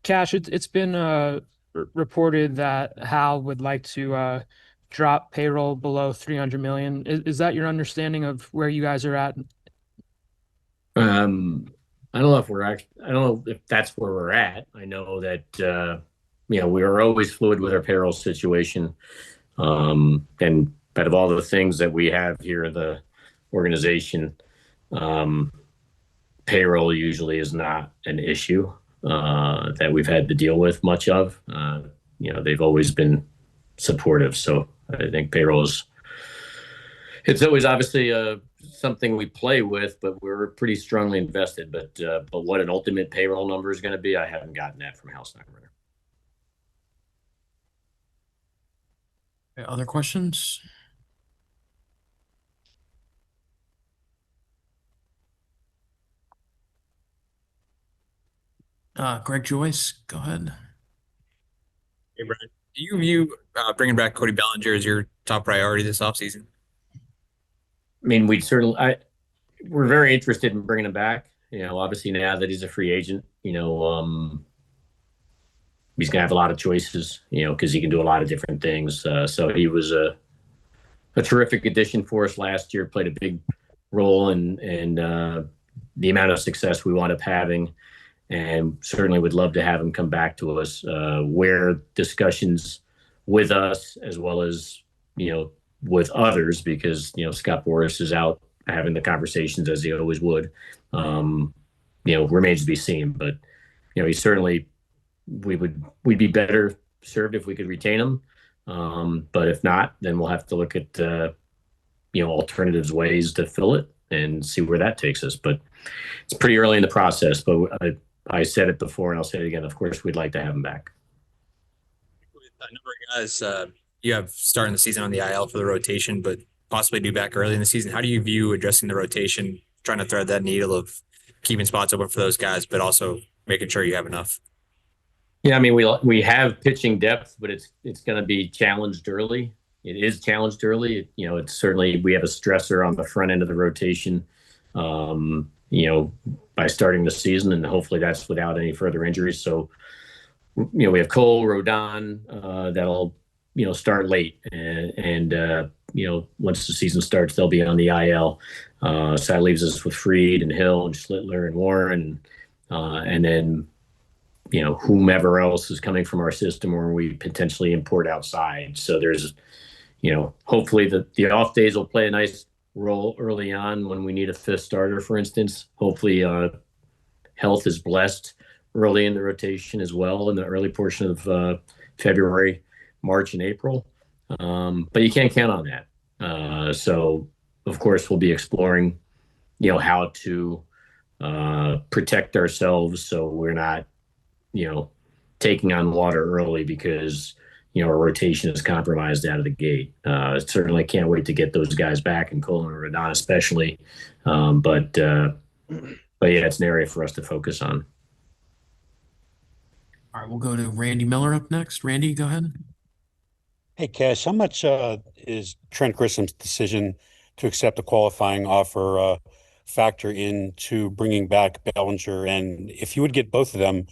Cash, it's been reported that Hal would like to drop payroll below 300 million. Is that your understanding of where you guys are at? Um, I don't know if I don't know if that's where we're at. I know that we are always fluid with our payroll situation, and out of all the things that we have here in the organization, um, payroll usually is not an issue that we've had to deal with much of. They've always been supportive, so I think payroll is it's always obviously something we play with, but we're pretty strongly invested. But what an ultimate payroll number is going to be, I haven't gotten that from Hal Steinbrenner. Other questions? Greg Joyce, go ahead. Hey, Brian. Do you view bringing back Cody Bellinger as your top priority this offseason? I mean, we're very interested in bringing him back. Obviously now that he's a free agent, he's gonna have a lot of choices. Because he can do a lot of different things. So he was a terrific addition for us last year. Played a big role in the amount of success we wound up having, and certainly would love to have him come back to us. Where discussions with us as well as with others, because Scott Boras is out having the conversations as he always would. Remains to be seen, but he certainly we'd be better served if we could retain him. But if not, then we'll have to look at alternatives, ways to fill it, and see where that takes us. But it's pretty early in the process. But I said it before, and I'll say it again. Of course, we'd like to have him back. With a number of guys you have starting the season on the IL for the rotation, but possibly due back early in the season. How do you view addressing the rotation, trying to thread that needle of keeping spots open for those guys, but also making sure you have enough? Yeah, I mean, we have pitching depth, but it's going to be challenged early. It is challenged early. It's certainly, we have a stressor on the front end of the rotation, by starting the season, and hopefully that's without any further injuries. So, we have Cole, Rodon, that'll, start late, and once the season starts, they'll be on the IL. So that leaves us with Fried and Hill and Schlittler and Warren, and then whomever else is coming from our system or we potentially import outside. So there's, hopefully the off days will play a nice role early on when we need a fifth starter, for instance. Hopefully health is blessed early in the rotation as well in the early portion of February, March, and April. But you can't count on that. So, of course, we'll be exploring, how to protect ourselves so we're not, taking on water early because, our rotation is compromised out of the gate. Certainly can't wait to get those guys back, and Cole and Rodon especially. But yeah, it's an area for us to focus on. All right, we'll go to Randy Miller up next. Randy, go ahead. Hey, Cash, how much is Trent Grisham's decision to accept a qualifying offer factor into bringing back Bellinger? And if you would get both of them,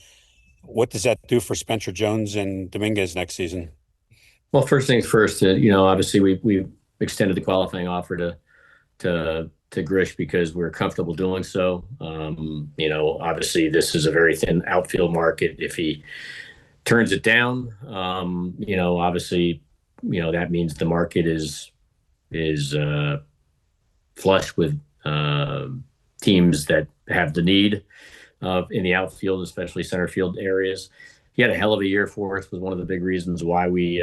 what does that do for Spencer Jones and Dominguez next season? Well, first things first, obviously we extended the qualifying offer to Grish because we're comfortable doing so. Obviously this is a very thin outfield market. If he turns it down, obviously, that means the market is flush with teams that have the need in the outfield, especially center field areas. He had a hell of a year for us, was one of the big reasons why we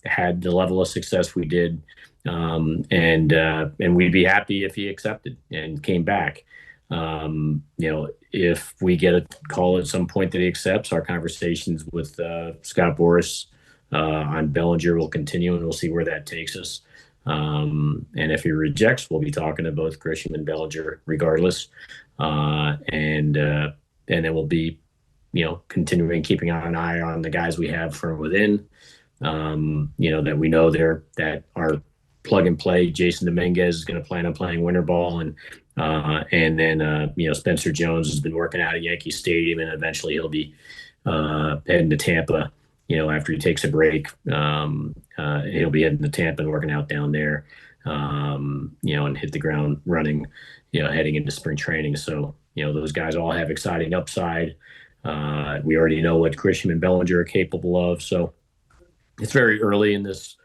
had the level of success we did. And we'd be happy if he accepted and came back. If we get a call at some point that he accepts, our conversations with Scott Boras on Bellinger will continue, and we'll see where that takes us. And if he rejects, we'll be talking to both Grisham and Bellinger regardless. And then we'll be, continuing keeping an eye on the guys we have from within, that we know that are plug and play. Jason Dominguez is going to plan on playing winter ball, and then Spencer Jones has been working out at Yankee Stadium, and eventually he'll be heading to Tampa. After he takes a break, he'll be heading to Tampa and working out down there. And hit the ground running, heading into spring training. So, those guys all have exciting upside. We already know what Grisham and Bellinger are capable of. So it's very early in this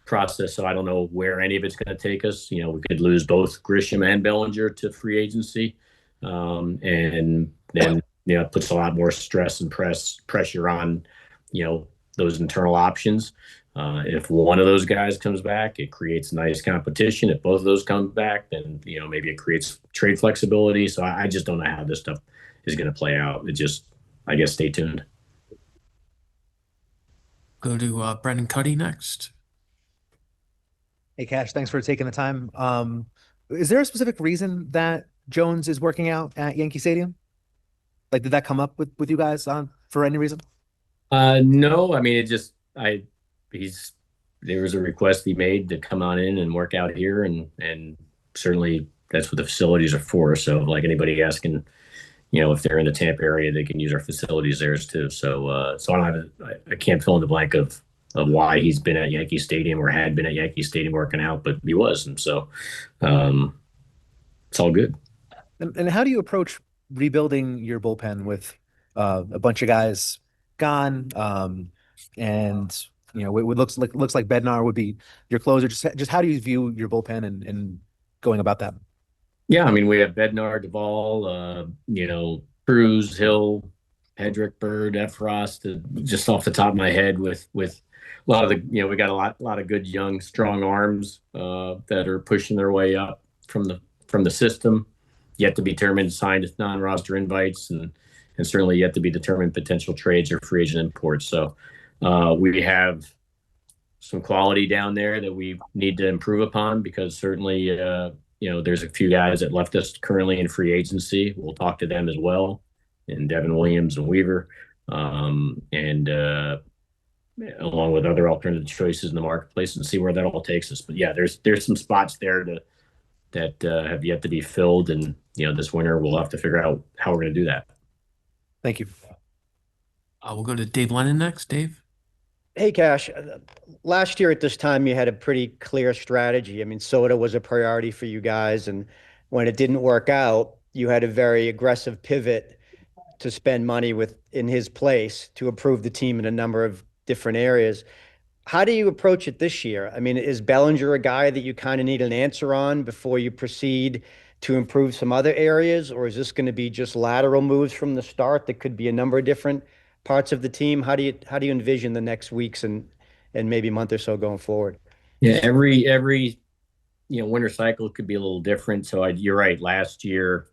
process. So I don't know where any of it's going to take us. We could lose both Grisham and Bellinger to free agency. And then, it puts a lot more stress and pressure on, those internal options. If one of those guys comes back, it creates nice competition. If both of those come back, then, maybe it creates trade flexibility. So I just don't know how this stuff is going to play out. I guess, stay tuned. Go to Brendan Cuddy next. Hey, Cash, thanks for taking the time. Is there a specific reason that Jones is working out at Yankee Stadium? Like, did that come up with you guys for any reason? No, I mean, there was a request he made to come on in and work out here, and certainly that's what the facilities are for. So, like anybody asking, if they're in the Tampa area, they can use our facilities there too. So, I can't fill in the blank of why he's been at Yankee Stadium or had been at Yankee Stadium working out, but he was, and so it's all good. And how do you approach rebuilding your bullpen with a bunch of guys gone, and it looks like Bednar would be your closer? Just how do you view your bullpen and going about that? Yeah, I mean, we have Bednar, Duvall, Cruz, Hill, Hedrick, Bird, Efrost, just off the top of my head with a lot of we got a lot of good young strong arms that are pushing their way up from the system, yet to be determined, signed non-roster invites, and certainly yet to be determined potential trades or free agent imports. So we have some quality down there that we need to improve upon, because certainly there's a few guys that left us currently in free agency. We'll talk to them as well, and Devin Williams and Weaver, and along with other alternative choices in the marketplace, and see where that all takes us. But yeah, there's some spots there that have yet to be filled, and this winter we'll have to figure out how we're going to do that. Thank you. We'll go to Dave Lennon next. Dave. Hey, Cash. Last year at this time, you had a pretty clear strategy. I mean, Soto was a priority for you guys, and when it didn't work out, you had a very aggressive pivot to spend money in his place to improve the team in a number of different areas. How do you approach it this year? I mean, is Bellinger a guy that you kind of need an answer on before you proceed to improve some other areas, or is this going to be just lateral moves from the start that could be a number of different parts of the team? How do you envision the next weeks and maybe month or so going forward? Yeah, every winter cycle could be a little different. So you're right. Last year,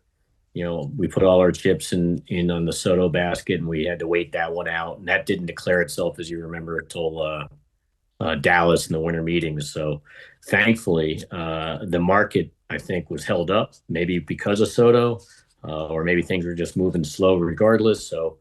we put all our chips in on the Soto basket, and we had to wait that one out, and that didn't declare itself, as you remember, until Dallas in the winter meetings. So thankfully, the market, I think, was held up, maybe because of Soto, or maybe things were just moving slow regardless. So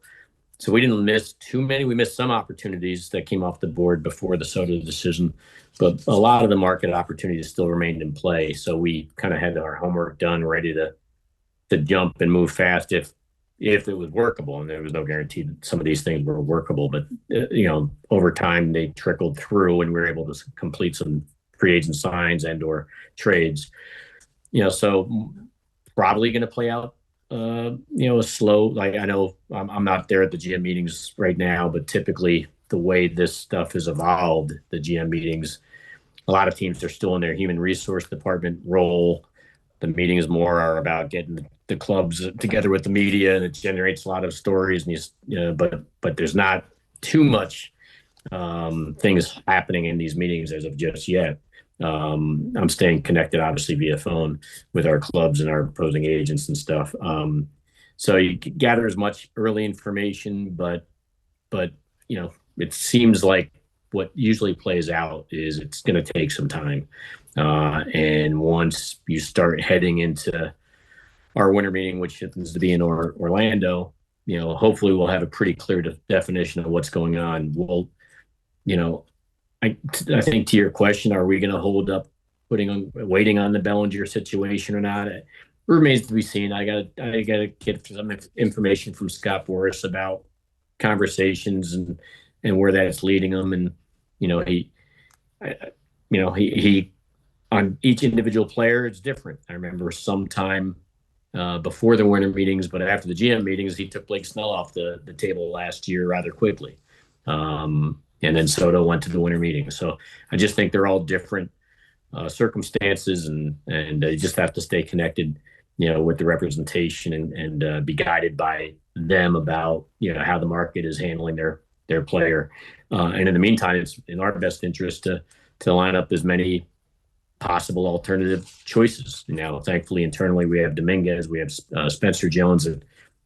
we didn't miss too many. We missed some opportunities that came off the board before the Soto decision, but a lot of the market opportunities still remained in play. So we kind of had our homework done, ready to jump and move fast if it was workable. And there was no guarantee that some of these things were workable, but over time they trickled through, and we were able to complete some free agent signs and or trades. So probably going to play out a slow, like, I know I'm not there at the GM meetings right now, but typically the way this stuff has evolved, the GM meetings, a lot of teams are still in their human resource department role. The meetings more are about getting the clubs together with the media, and it generates a lot of stories. And but there's not too much things happening in these meetings as of just yet. I'm staying connected, obviously, via phone with our clubs and our opposing agents and stuff. So you gather as much early information, but it seems like what usually plays out is it's going to take some time. And once you start heading into our winter meeting, which happens to be in Orlando, hopefully we'll have a pretty clear definition of what's going on. We'll, I think, to your question, are we going to hold up waiting on the Bellinger situation or not? It remains to be seen. I got to get some information from Scott Boras about conversations and where that's leading them. And, you know, he on each individual player, it's different. I remember sometime before the winter meetings, but after the GM meetings, he took Blake Snell off the table last year rather quickly. And then Soto went to the winter meeting. So I just think they're all different circumstances, and you just have to stay connected, you know, with the representation and be guided by them about, you know, how the market is handling their player. And in the meantime, it's in our best interest to line up as many possible alternative choices. Now, thankfully, internally, we have Dominguez, we have Spencer Jones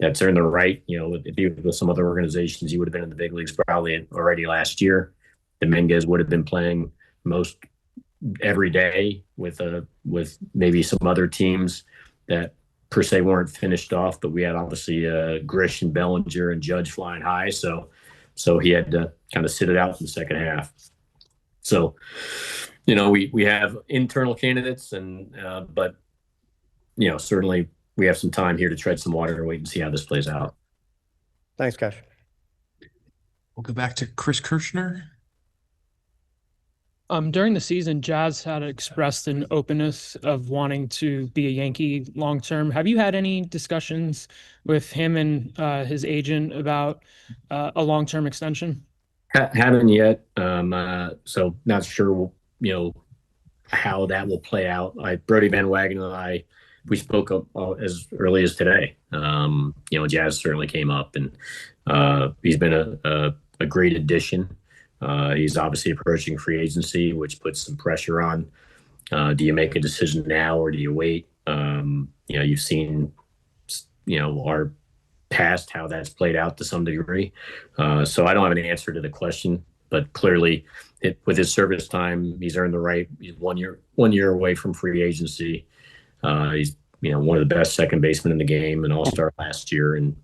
that's earned the right. You know, if he was with some other organizations, he would have been in the big leagues probably already last year. Dominguez would have been playing most every day with maybe some other teams that per se weren't finished off, but we had obviously Grisham, Bellinger, and Judge flying high. So he had to kind of sit it out in the second half. So, you know, we have internal candidates, but, you know, certainly we have some time here to tread some water and wait and see how this plays out. Thanks, Cash. We'll go back to Chris Kirchner. During the season, Jazz had expressed an openness of wanting to be a Yankee long term. Have you had any discussions with him and his agent about a long term extension? Haven't yet. So not sure, you know, how that will play out. Brody Van Wagen and we spoke as early as today. You know, Jazz certainly came up, and he's been a great addition. He's obviously approaching free agency, which puts some pressure on. Do you make a decision now or do you wait? You know, you've seen, you know, our past, how that's played out to some degree. So I don't have an answer to the question, but clearly with his service time, he's earned the right. He's 1 year away from free agency. He's, you know, one of the best second basemen in the game, an all-star last year, and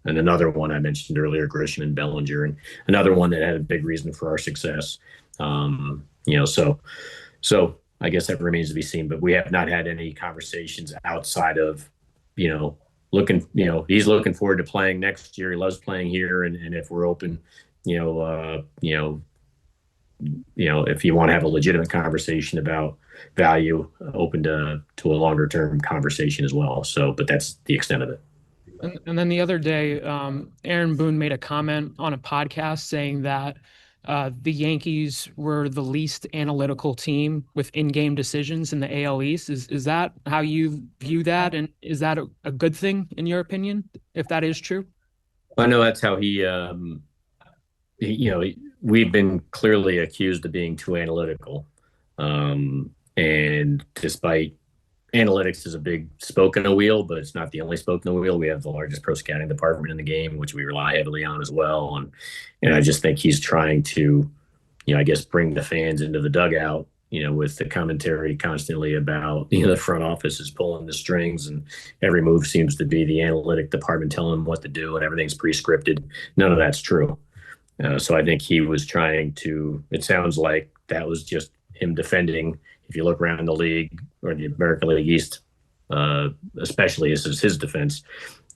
another one I mentioned earlier, Grisham and Bellinger, and another one that had a big reason for our success. You know, so I guess that remains to be seen, but we have not had any conversations outside of, you know, he's looking forward to playing next year. He loves playing here. And if we're open, if you want to have a legitimate conversation about value, open to a longer term conversation as well. So, but that's the extent of it. And then the other day, Aaron Boone made a comment on a podcast saying that the Yankees were the least analytical team with in-game decisions in the AL East. Is that how you view that? And is that a good thing in your opinion, if that is true? I know that's how he we've been clearly accused of being too analytical. And despite analytics is a big spoke in the wheel, but it's not the only spoke in the wheel. We have the largest pro scouting department in the game, which we rely heavily on as well. And I just think he's trying to, you know, I guess bring the fans into the dugout, you know, with the commentary constantly about, you know, the front office is pulling the strings and every move seems to be the analytic department telling them what to do and everything's pre-scripted. None of that's true. So I think he was trying to, it sounds like that was just him defending. If you look around the league or the American League East, especially as his defense,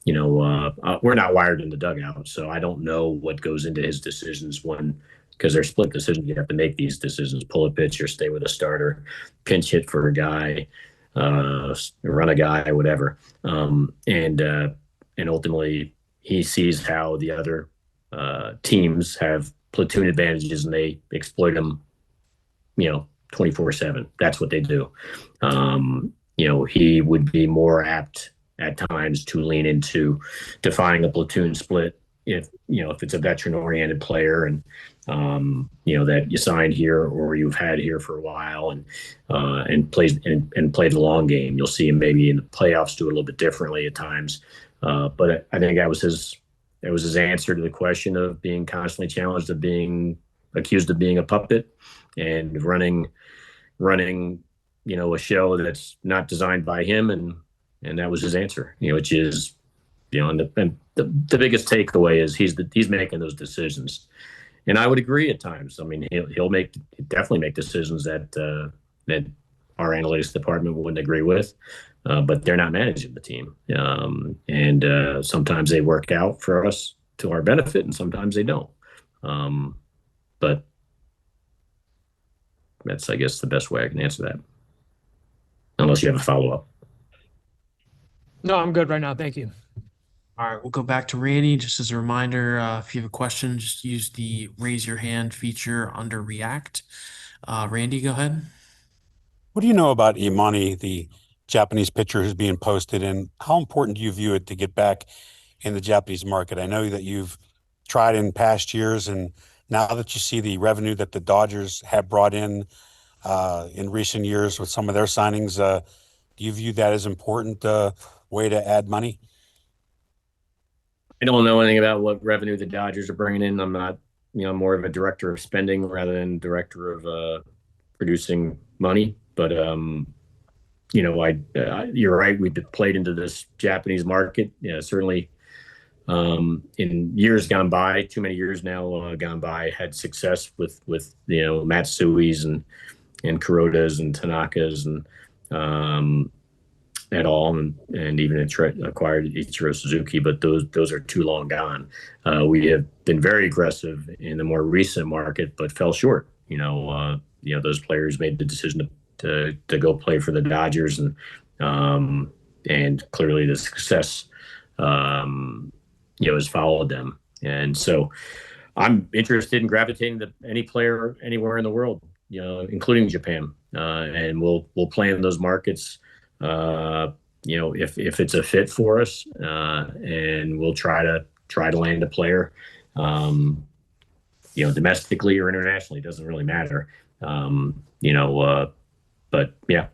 you know, we're not wired in the dugout. So I don't know what goes into his decisions because they're split decisions. You have to make these decisions, pull a pitch or stay with a starter, pinch hit for a guy, run a guy, whatever. And ultimately he sees how the other teams have platoon advantages and they exploit them, you know, 24/7. That's what they do. You know, he would be more apt at times to lean into defying a platoon split if it's a veteran oriented player and, you know, that you signed here or you've had here for a while and played the long game. You'll see him maybe in the playoffs do it a little bit differently at times. But I think that was his answer to the question of being constantly challenged, of being accused of being a puppet and running, you know, a show that's not designed by him. And that was his answer, you know, which is, you know, and the biggest takeaway is he's making those decisions. And I would agree at times. I mean, he'll definitely make decisions that our analytics department wouldn't agree with, but they're not managing the team. And sometimes they work out for us to our benefit, and sometimes they don't. But that's, I guess, the best way I can answer that. Unless you have a follow-up. No, I'm good right now. Thank you. All right, we'll go back to Randy. Just as a reminder, if you have a question, just use the raise your hand feature under React. Randy, go ahead. What do you know about Imani, the Japanese pitcher who's being posted, and how important do you view it to get back in the Japanese market? I know that you've tried in past years, and now that you see the revenue that the Dodgers have brought in recent years with some of their signings, do you view that as important way to add money? I don't know anything about what revenue the Dodgers are bringing in. I'm not, more of a director of spending rather than director of producing money. But you're right. We've played into this Japanese market. Yeah, certainly. In years gone by, too many years now gone by, had success with Matsui's and Kurodas and Tanakas and at all, and even acquired Ichiro Suzuki, but those are too long gone. We have been very aggressive in the more recent market, but fell short. Those players made the decision to go play for the Dodgers, and clearly the success has followed them. And so I'm interested in gravitating to any player anywhere in the world, including Japan, and we'll play in those markets. If it's a fit for us, and we'll try to land a player, domestically or internationally, doesn't really matter. But yeah,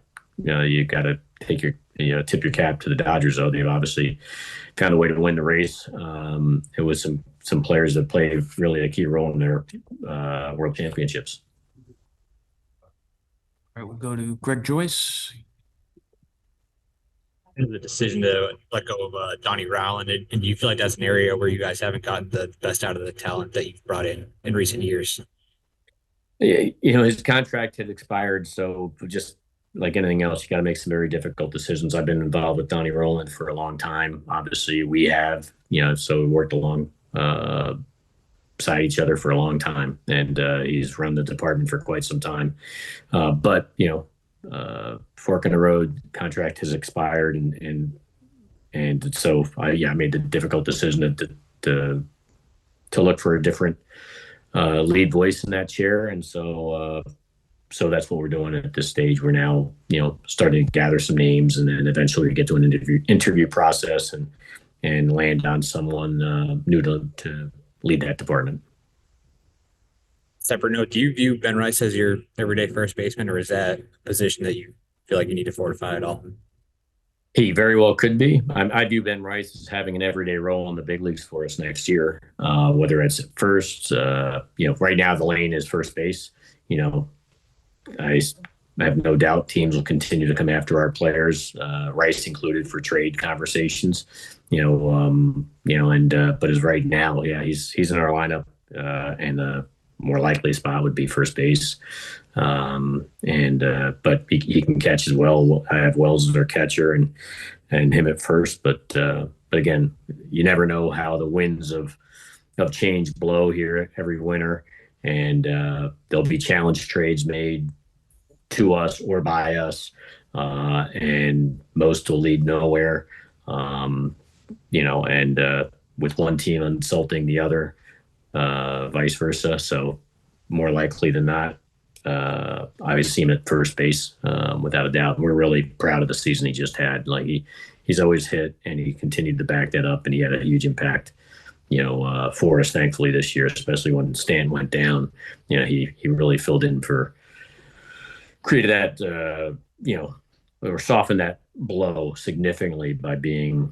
you got to take tip your cap to the Dodgers, though. They've obviously found a way to win the race. It was some players that played really a key role in their world championships. All right, we'll go to Greg Joyce. The decision to let go of Donnie Rowland, and do you feel like that's an area where you guys haven't gotten the best out of the talent that you've brought in recent years? His contract had expired, so just like anything else, you got to make some very difficult decisions. I've been involved with Donnie Rowland for a long time. Obviously, we have, so we worked along side each other for a long time, and he's run the department for quite some time. But fork in the road, contract has expired, and so I made the difficult decision to look for a different lead voice in that chair, and so that's what we're doing at this stage. We're now starting to gather some names, and then eventually get to an interview process and land on someone new to lead that department. Separate note, do you view Ben Rice as your everyday first baseman, or is that a position that you feel like you need to fortify at all? He very well could be. I view Ben Rice as having an everyday role in the big leagues for us next year, whether it's at first. Right now the lane is first base. I have no doubt teams will continue to come after our players, Rice included, for trade conversations. But as right now, he's in our lineup, and the more likely spot would be first base. But he can catch as well. I have Wells as our catcher and him at first. But again, you never know how the winds of change blow here every winter, and there'll be challenge trades made to us or by us, and most will lead nowhere. With one team insulting the other, vice versa. So more likely than not, I see him at first base, without a doubt. We're really proud of the season he just had. Like he's always hit, and he continued to back that up, and he had a huge impact, for us, thankfully, this year, especially when Stan went down. He really filled in created that, or softened that blow significantly by being,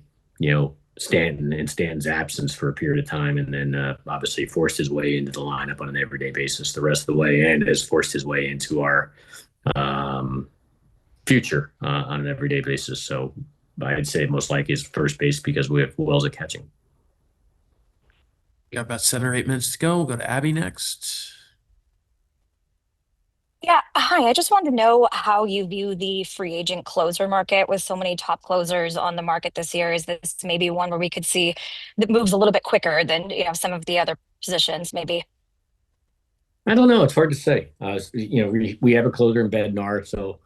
Stanton in Stanton's absence for a period of time, and then obviously forced his way into the lineup on an everyday basis the rest of the way, and has forced his way into our future on an everyday basis. So I'd say most likely is first base because we have Wells at catching. We got about 7 or 8 minutes to go. We'll go to Abby next. Yeah, hi. I just wanted to know how you view the free agent closer market with so many top closers on the market this year. Is this maybe one where we could see that moves a little bit quicker than some of the other positions, maybe? I don't know. It's hard to say. We have a closer in Bednar, so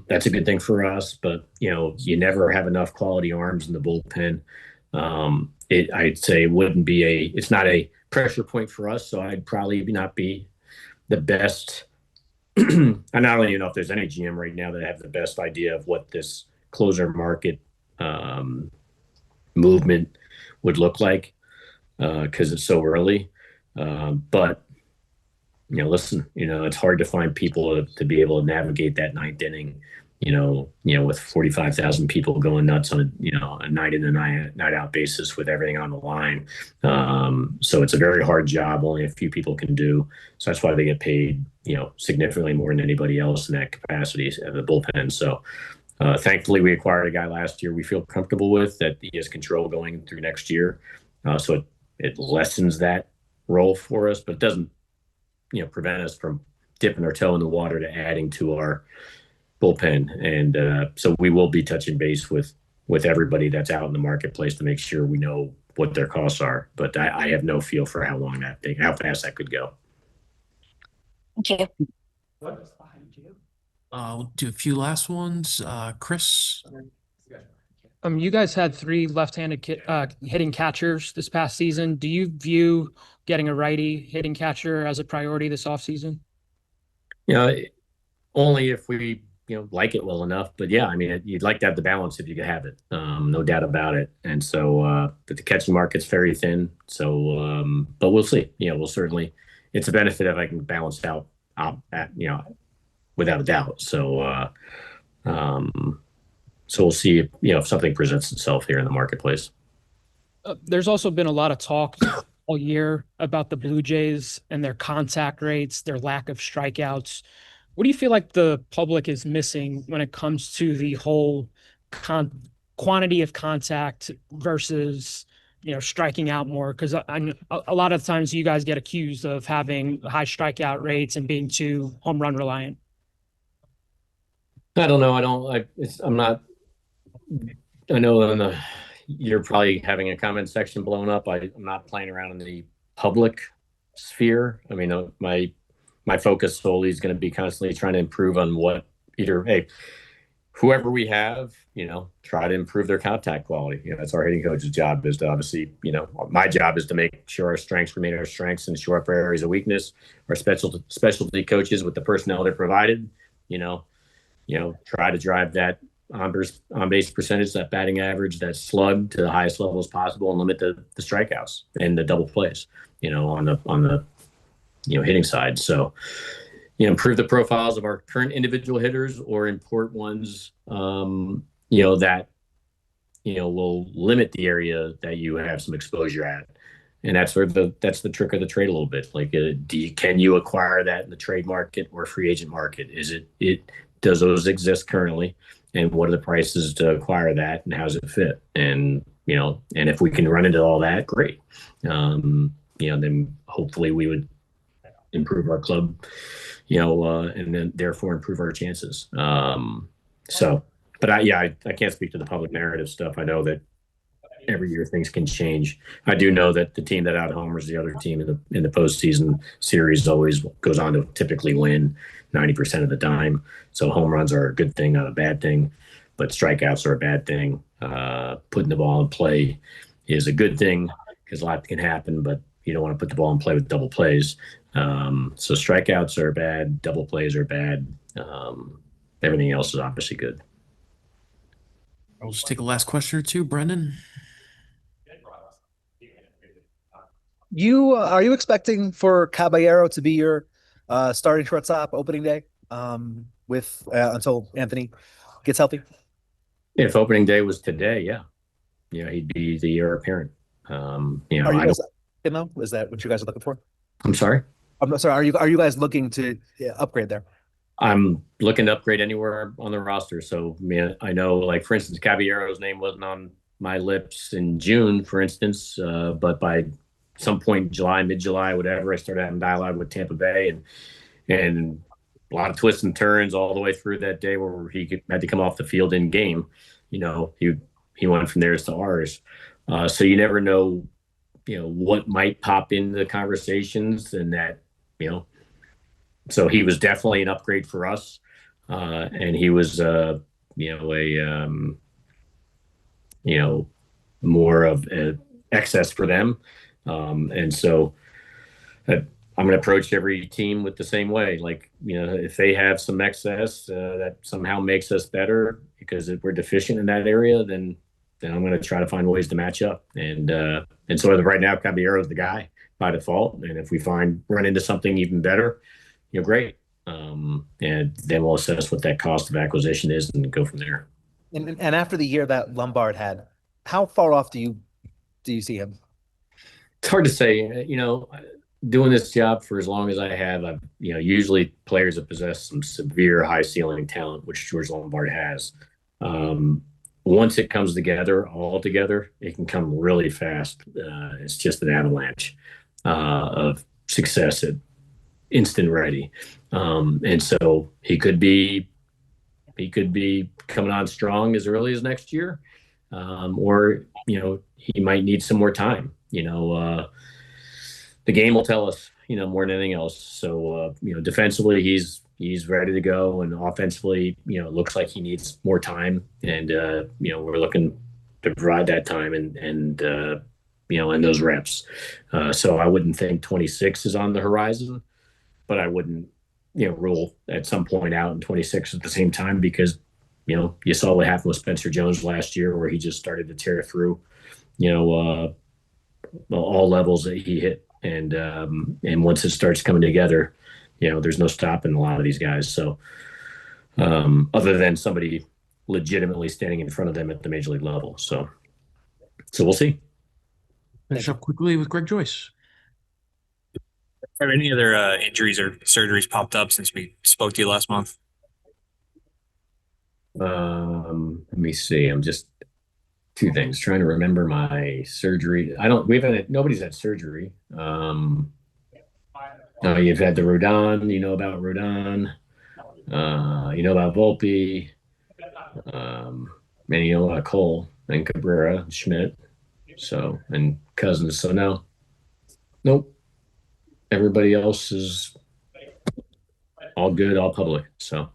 that's a good thing for us. But you never have enough quality arms in the bullpen. I'd say it's not a pressure point for us. So I'd probably not be the best. I don't even know if there's any GM right now that have the best idea of what this closer market movement would look like because it's so early. But listen, it's hard to find people to be able to navigate that ninth inning, with 45,000 people going nuts on a night in and night out basis with everything on the line. So it's a very hard job. Only a few people can do. So that's why they get paid, significantly more than anybody else in that capacity of the bullpen. So thankfully we acquired a guy last year we feel comfortable with that he has control going through next year. So it lessens that role for us, but it doesn't, prevent us from dipping our toe in the water to adding to our bullpen. And so we will be touching base with everybody that's out in the marketplace to make sure we know what their costs are. But I have no feel for how fast that could go. Thank you. We'll do a few last ones. Chris. You guys had three left-handed hitting catchers this past season. Do you view getting a righty hitting catcher as a priority this offseason? Only if we like it well enough. But yeah, I mean, you'd like to have the balance if you could have it. No doubt about it. And so, but the catching market's very thin. So, but we'll see. We'll certainly. It's a benefit if I can balance out. Without a doubt. So. So we'll see if something presents itself here in the marketplace. There's also been a lot of talk all year about the Blue Jays and their contact rates, their lack of strikeouts. What do you feel like the public is missing when it comes to the whole quantity of contact versus striking out more? Because a lot of times you guys get accused of having high strikeout rates and being too home run reliant. I don't know. I'm not. I know you're probably having a comment section blown up. I'm not playing around in the public sphere. I mean, my focus solely is going to be constantly trying to improve on whoever we have, try to improve their contact quality. That's our hitting coach's job is to obviously, my job is to make sure our strengths remain our strengths and shore up our areas of weakness. Our specialty coaches with the personnel they're provided, try to drive that on base percentage, that batting average, that slug to the highest levels possible, and limit the strikeouts and the double plays, on the hitting side. So, improve the profiles of our current individual hitters or import ones, that, will limit the area that you have some exposure at. And that's that's the trick of the trade a little bit. Like, can you acquire that in the trade market or free agent market? Does those exist currently? And what are the prices to acquire that, and how does it fit? And and if we can run into all that, great. Then hopefully we would improve our club, and then therefore improve our chances. But I can't speak to the public narrative stuff. I know that every year things can change. I do know that the team that out homers the other team in the postseason series always goes on to typically win 90% of the time. So home runs are a good thing, not a bad thing, but strikeouts are a bad thing. Putting the ball in play is a good thing because a lot can happen, but you don't want to put the ball in play with double plays. So strikeouts are bad, double plays are bad. Everything else is obviously good. I'll just take a last question or two, Brendan. Are you expecting for Caballero to be your starting shortstop opening day with until Anthony gets healthy? If opening day was today, he'd be the heir apparent. Are you guys is that what you guys are looking for? I'm sorry. I'm sorry. Are you guys looking to upgrade there? I'm looking to upgrade anywhere on the roster. So, I know, like, for instance, Caballero's name wasn't on my lips in June, for instance, but by some point in July, mid-July, whatever, I started having dialogue with Tampa Bay and a lot of twists and turns all the way through that day where had to come off the field in game. He went from theirs to ours. So you never know, what might pop into the conversations, and that, so he was definitely an upgrade for us. And he was, more of an excess for them. And so I'm going to approach every team with the same way. Like, if they have some excess that somehow makes us better because if we're deficient in that area, then I'm going to try to find ways to match up. And so right now, Caballero's the guy by default. And if we run into something even better, great. And then we'll assess what that cost of acquisition is and go from there. And after the year that Lombard had, how far off do you see him? It's hard to say. Doing this job for as long as I have, I've, usually players that possess some severe high ceiling talent, which George Lombard has. Once it comes together, all together, it can come really fast. It's just an avalanche of success at instant ready. And so he could be coming on strong as early as next year. Or, he might need some more time. The game will tell us, more than anything else. So, defensively, he's ready to go, and offensively, it looks like he needs more time, and we're looking to provide that time and those reps. So I wouldn't think 26 is on the horizon, but I wouldn't rule at some point out in 26 at the same time, because you saw what happened with Spencer Jones last year, where he just started to tear through all levels that he hit, and once it starts coming together, there's no stopping a lot of these guys. So other than somebody legitimately standing in front of them at the major league level. So we'll see. Finish up quickly with Greg Joyce. Have any other injuries or surgeries popped up since we spoke to you last month? Let me see. I'm just two things. Trying to remember my surgery. Nobody's had surgery. You've had the Rodon, about Rodon. About Volpe. And about Cole and Cabrera and Schmidt. So, and Cousins. So no. Nope. Everybody else is all good, all public. So